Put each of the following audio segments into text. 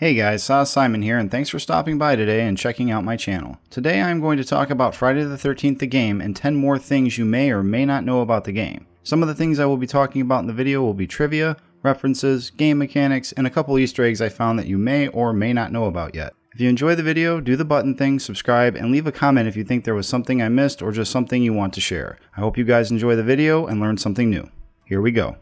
Hey guys, Simon here, and thanks for stopping by today and checking out my channel. Today I'm going to talk about Friday the 13th the game and 10 more things you may or may not know about the game. Some of the things I will be talking about in the video will be trivia, references, game mechanics, and a couple Easter eggs I found that you may or may not know about yet. If you enjoyed the video, do the button thing, subscribe, and leave a comment if you think there was something I missed or just something you want to share. I hope you guys enjoy the video and learn something new. Here we go.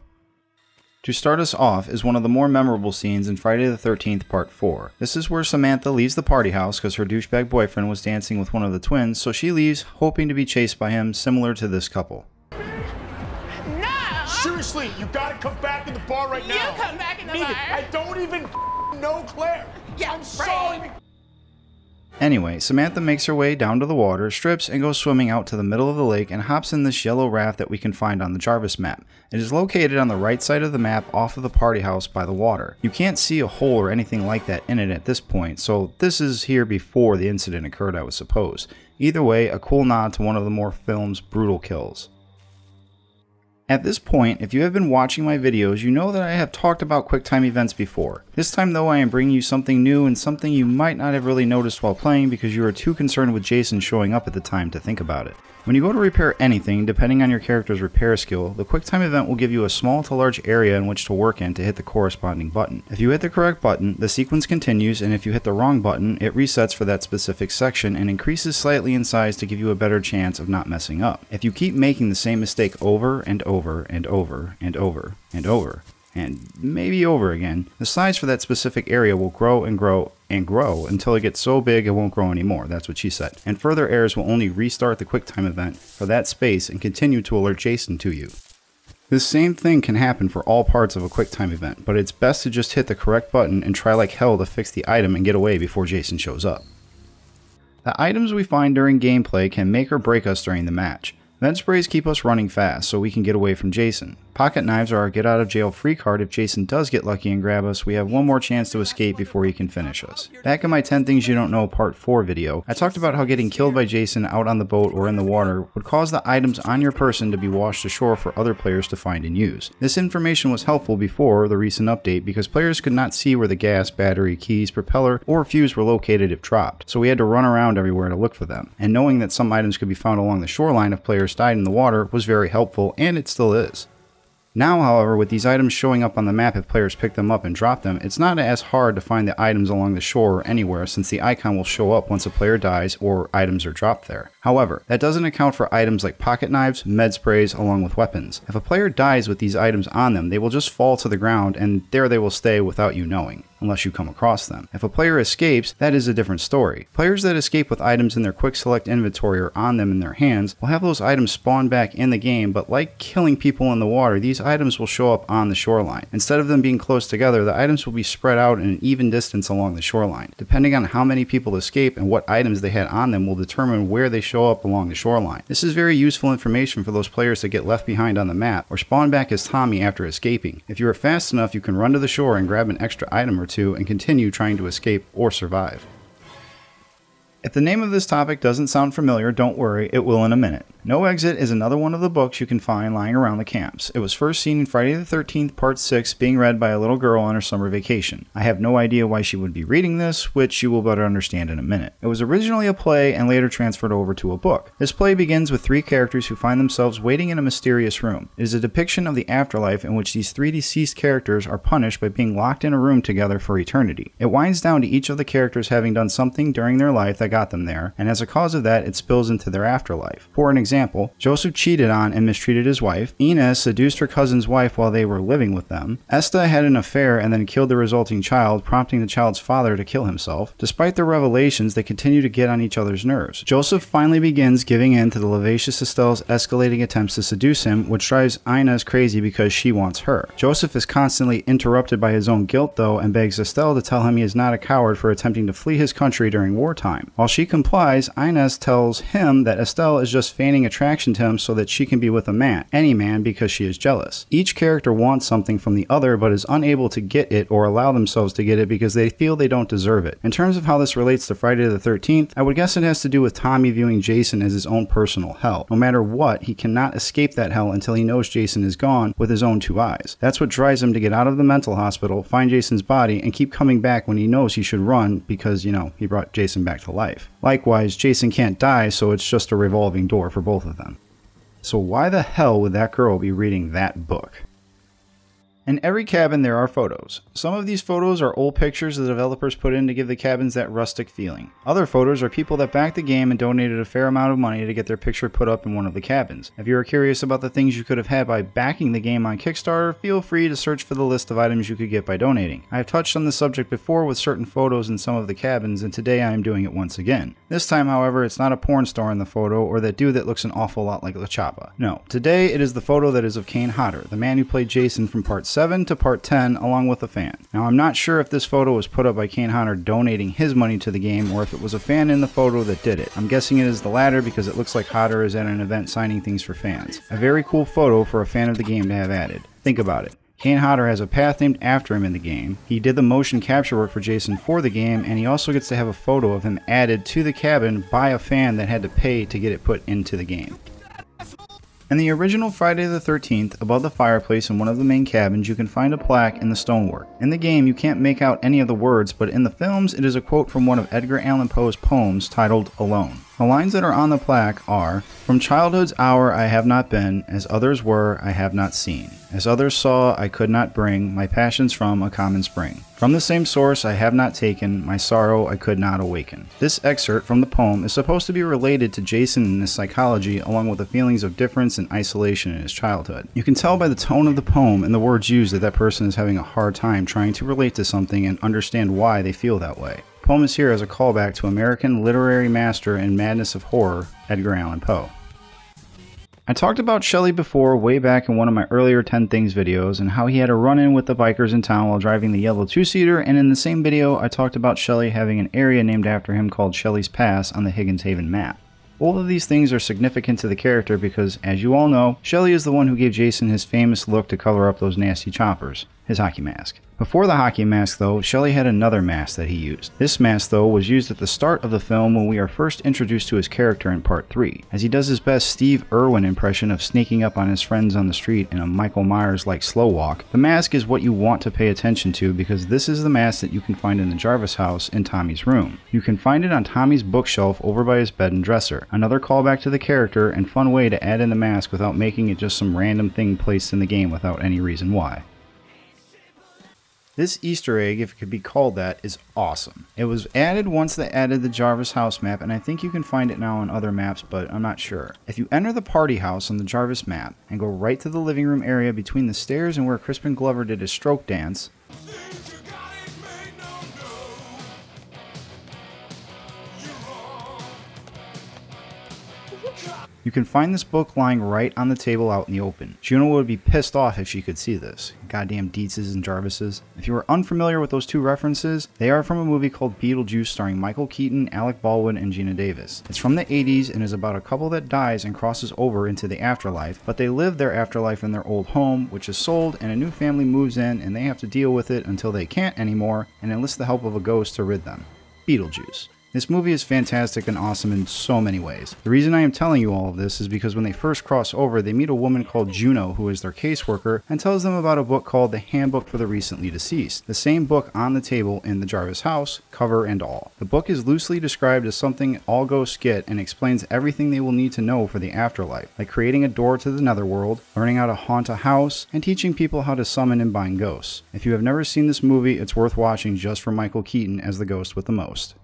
To start us off is one of the more memorable scenes in Friday the 13th Part 4. This is where Samantha leaves the party house because her douchebag boyfriend was dancing with one of the twins, so she leaves hoping to be chased by him, similar to this couple. No! Seriously, you gotta come back in the bar right now. You come back in the bar. I don't even know Claire. Yeah, I'm sorry. Anyway, Samantha makes her way down to the water, strips, and goes swimming out to the middle of the lake and hops in this yellow raft that we can find on the Jarvis map. It is located on the right side of the map off of the party house by the water. You can't see a hole or anything like that in it at this point, so this is here before the incident occurred, I would suppose. Either way, a cool nod to one of the more film's brutal kills. At this point, if you have been watching my videos, you know that I have talked about QuickTime Events before. This time though, I am bringing you something new and something you might not have really noticed while playing because you are too concerned with Jason showing up at the time to think about it. When you go to repair anything, depending on your character's repair skill, the QuickTime event will give you a small to large area in which to work in to hit the corresponding button. If you hit the correct button, the sequence continues, and if you hit the wrong button, it resets for that specific section and increases slightly in size to give you a better chance of not messing up. If you keep making the same mistake over and over and over and over and over, and maybe over again, the size for that specific area will grow and grow and grow until it gets so big it won't grow anymore. That's what she said. And further errors will only restart the QuickTime event for that space and continue to alert Jason to you. This same thing can happen for all parts of a QuickTime event, but it's best to just hit the correct button and try like hell to fix the item and get away before Jason shows up. The items we find during gameplay can make or break us during the match. Vent sprays keep us running fast so we can get away from Jason. Pocket knives are our get out of jail free card. If Jason does get lucky and grab us, we have one more chance to escape before he can finish us. Back in my 10 Things You Don't Know Part 4 video, I talked about how getting killed by Jason out on the boat or in the water would cause the items on your person to be washed ashore for other players to find and use. This information was helpful before the recent update because players could not see where the gas, battery, keys, propeller, or fuse were located if dropped, so we had to run around everywhere to look for them. And knowing that some items could be found along the shoreline if players died in the water was very helpful, and it still is. Now, however, with these items showing up on the map if players pick them up and drop them, it's not as hard to find the items along the shore or anywhere since the icon will show up once a player dies or items are dropped there. However, that doesn't account for items like pocket knives, med sprays, along with weapons. If a player dies with these items on them, they will just fall to the ground and there they will stay without you knowing, unless you come across them. If a player escapes, that is a different story. Players that escape with items in their quick select inventory or on them in their hands will have those items spawn back in the game, but like killing people in the water, these items will show up on the shoreline. Instead of them being close together, the items will be spread out in an even distance along the shoreline. Depending on how many people escape and what items they had on them will determine where they show up along the shoreline. This is very useful information for those players that get left behind on the map or spawn back as Tommy after escaping. If you are fast enough, you can run to the shore and grab an extra item or two and continue trying to escape or survive. If the name of this topic doesn't sound familiar, don't worry, it will in a minute. No Exit is another one of the books you can find lying around the camps. It was first seen in Friday the 13th Part 6 being read by a little girl on her summer vacation. I have no idea why she would be reading this, which you will better understand in a minute. It was originally a play and later transferred over to a book. This play begins with three characters who find themselves waiting in a mysterious room. It is a depiction of the afterlife in which these three deceased characters are punished by being locked in a room together for eternity. It winds down to each of the characters having done something during their life that got them there, and as a cause of that, it spills into their afterlife. For an example, Joseph cheated on and mistreated his wife, Inez seduced her cousin's wife while they were living with them, Esta had an affair and then killed the resulting child, prompting the child's father to kill himself. Despite their revelations, they continue to get on each other's nerves. Joseph finally begins giving in to the lascivious Estelle's escalating attempts to seduce him, which drives Inez crazy because she wants her. Joseph is constantly interrupted by his own guilt though and begs Estelle to tell him he is not a coward for attempting to flee his country during wartime. While she complies, Inez tells him that Estelle is just feigning attraction to him so that she can be with a man, any man, because she is jealous. Each character wants something from the other but is unable to get it or allow themselves to get it because they feel they don't deserve it. In terms of how this relates to Friday the 13th, I would guess it has to do with Tommy viewing Jason as his own personal hell. No matter what, he cannot escape that hell until he knows Jason is gone with his own 2 eyes. That's what drives him to get out of the mental hospital, find Jason's body, and keep coming back when he knows he should run because, he brought Jason back to life. Likewise, Jason can't die, so it's just a revolving door for both of them. So why the hell would that girl be reading that book? In every cabin there are photos. Some of these photos are old pictures the developers put in to give the cabins that rustic feeling. Other photos are people that backed the game and donated a fair amount of money to get their picture put up in one of the cabins. If you are curious about the things you could have had by backing the game on Kickstarter, feel free to search for the list of items you could get by donating. I have touched on this subject before with certain photos in some of the cabins, and today I am doing it once again. This time, however, it's not a porn star in the photo or that dude that looks an awful lot like LaChapa. No, today it is the photo that is of Kane Hodder, the man who played Jason from Part 7 to Part 10 along with a fan. Now I'm not sure if this photo was put up by Kane Hodder donating his money to the game or if it was a fan in the photo that did it. I'm guessing it is the latter because it looks like Hodder is at an event signing things for fans. A very cool photo for a fan of the game to have added. Think about it. Kane Hodder has a path named after him in the game. He did the motion capture work for Jason for the game, and he also gets to have a photo of him added to the cabin by a fan that had to pay to get it put into the game. In the original Friday the 13th, above the fireplace in one of the main cabins, you can find a plaque in the stonework. In the game, you can't make out any of the words, but in the films, it is a quote from one of Edgar Allan Poe's poems titled Alone. The lines that are on the plaque are, "From childhood's hour I have not been, as others were I have not seen. As others saw I could not bring, my passions from a common spring. From the same source I have not taken, my sorrow I could not awaken." This excerpt from the poem is supposed to be related to Jason and his psychology along with the feelings of difference and isolation in his childhood. You can tell by the tone of the poem and the words used that that person is having a hard time trying to relate to something and understand why they feel that way. The poem is here as a callback to American literary master and madness of horror, Edgar Allan Poe. I talked about Shelley before way back in one of my earlier 10 Things videos and how he had a run-in with the bikers in town while driving the yellow 2-seater, and in the same video I talked about Shelley having an area named after him called Shelleys Mask on the Higgins Haven map. Both of these things are significant to the character because, as you all know, Shelley is the one who gave Jason his famous look to cover up those nasty choppers, his hockey mask. Before the hockey mask though, Shelley had another mask that he used. This mask though was used at the start of the film when we are first introduced to his character in Part 3. As he does his best Steve Irwin impression of sneaking up on his friends on the street in a Michael Myers-like slow walk, the mask is what you want to pay attention to because this is the mask that you can find in the Jarvis house in Tommy's room. You can find it on Tommy's bookshelf over by his bed and dresser. Another callback to the character and fun way to add in the mask without making it just some random thing placed in the game without any reason why. This Easter egg, if it could be called that, is awesome. It was added once they added the Jarvis house map, and I think you can find it now on other maps, but I'm not sure. If you enter the party house on the Jarvis map and go right to the living room area between the stairs and where Crispin Glover did his stroke dance, you can find this book lying right on the table out in the open. Juno would be pissed off if she could see this. Goddamn Dietzes and Jarvises. If you are unfamiliar with those two references, they are from a movie called Beetlejuice starring Michael Keaton, Alec Baldwin, and Gina Davis. It's from the 80s and is about a couple that dies and crosses over into the afterlife, but they live their afterlife in their old home, which is sold, and a new family moves in and they have to deal with it until they can't anymore and enlist the help of a ghost to rid them. Beetlejuice. This movie is fantastic and awesome in so many ways. The reason I am telling you all of this is because when they first cross over, they meet a woman called Juno who is their caseworker and tells them about a book called The Handbook for the Recently Deceased, the same book on the table in the Jarvis house, cover and all. The book is loosely described as something all ghosts get and explains everything they will need to know for the afterlife, like creating a door to the netherworld, learning how to haunt a house, and teaching people how to summon and bind ghosts. If you have never seen this movie, it's worth watching just for Michael Keaton as the ghost with the most.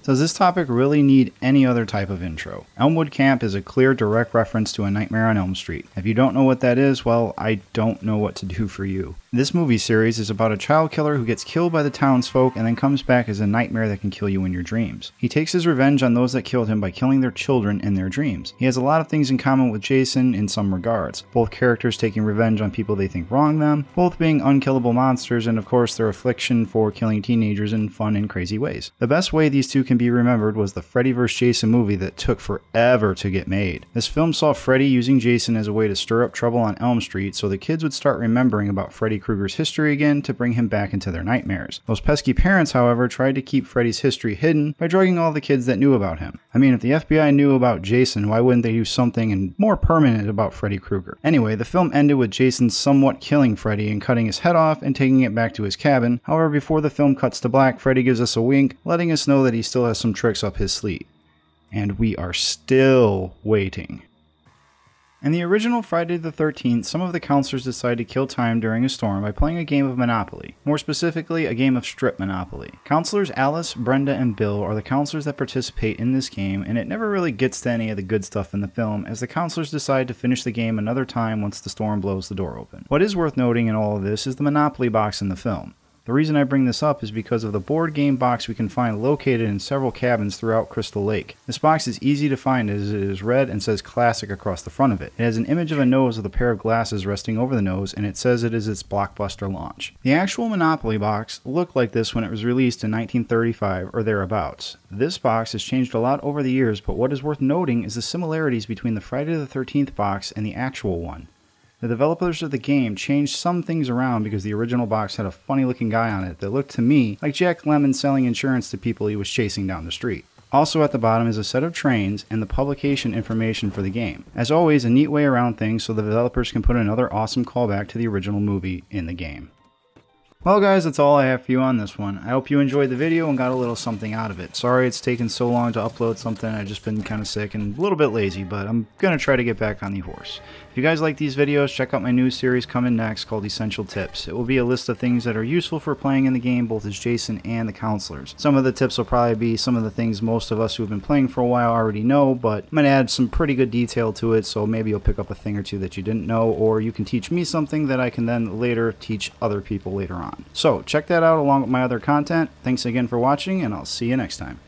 Does this topic really need any other type of intro? Elmwood Camp is a clear, direct reference to A Nightmare on Elm Street. If you don't know what that is, well, I don't know what to do for you. This movie series is about a child killer who gets killed by the townsfolk and then comes back as a nightmare that can kill you in your dreams. He takes his revenge on those that killed him by killing their children in their dreams. He has a lot of things in common with Jason in some regards, both characters taking revenge on people they think wronged them, both being unkillable monsters, and of course their affliction for killing teenagers in fun and crazy ways. The best way these two can be remembered was the Freddy vs. Jason movie that took forever to get made. This film saw Freddy using Jason as a way to stir up trouble on Elm Street so the kids would start remembering about Freddy Krueger's history again to bring him back into their nightmares. Those pesky parents, however, tried to keep Freddy's history hidden by drugging all the kids that knew about him. I mean, if the FBI knew about Jason, why wouldn't they do something more permanent about Freddy Krueger? Anyway, the film ended with Jason somewhat killing Freddy and cutting his head off and taking it back to his cabin. However, before the film cuts to black, Freddy gives us a wink, letting us know that he still has some tricks up his sleeve. And we are still waiting. In the original Friday the 13th, some of the counselors decide to kill time during a storm by playing a game of Monopoly. More specifically, a game of Strip Monopoly. Counselors Alice, Brenda, and Bill are the counselors that participate in this game, and it never really gets to any of the good stuff in the film, as the counselors decide to finish the game another time once the storm blows the door open. What is worth noting in all of this is the Monopoly box in the film. The reason I bring this up is because of the board game box we can find located in several cabins throughout Crystal Lake. This box is easy to find as it is red and says Classic across the front of it. It has an image of a nose with a pair of glasses resting over the nose, and it says it is its blockbuster launch. The actual Monopoly box looked like this when it was released in 1935 or thereabouts. This box has changed a lot over the years, but what is worth noting is the similarities between the Friday the 13th box and the actual one. The developers of the game changed some things around because the original box had a funny looking guy on it that looked to me like Jack Lemmon selling insurance to people he was chasing down the street. Also at the bottom is a set of trains and the publication information for the game. As always, a neat way around things so the developers can put another awesome callback to the original movie in the game. Well guys, that's all I have for you on this one. I hope you enjoyed the video and got a little something out of it. Sorry it's taken so long to upload something, I've just been kind of sick and a little bit lazy, but I'm going to try to get back on the horse. If you guys like these videos, check out my new series coming next called Essential Tips. It will be a list of things that are useful for playing in the game, both as Jason and the counselors. Some of the tips will probably be some of the things most of us who have been playing for a while already know, but I'm going to add some pretty good detail to it, so maybe you'll pick up a thing or two that you didn't know, or you can teach me something that I can then later teach other people later on. So check that out along with my other content. Thanks again for watching, and I'll see you next time.